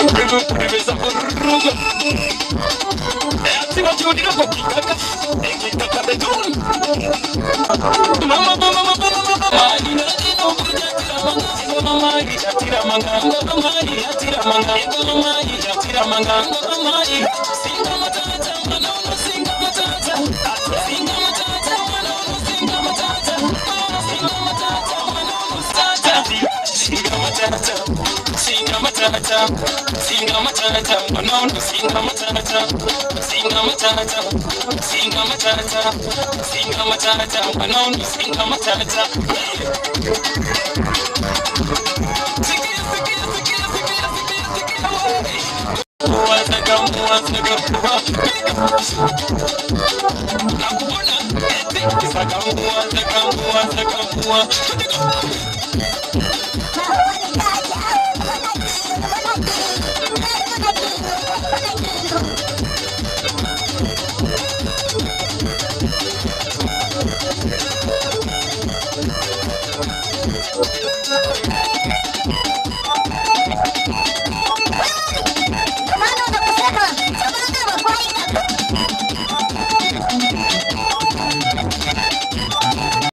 Priveza kuruga ati wajudira kwa kitaka beduni mama atira manga singa matata manona singa matata singa matata manona singa matata singa matata manona singa matata singa matata singa matata manona singa matata singa matata singa matata singa matata manona singa matata Mano, no, pues,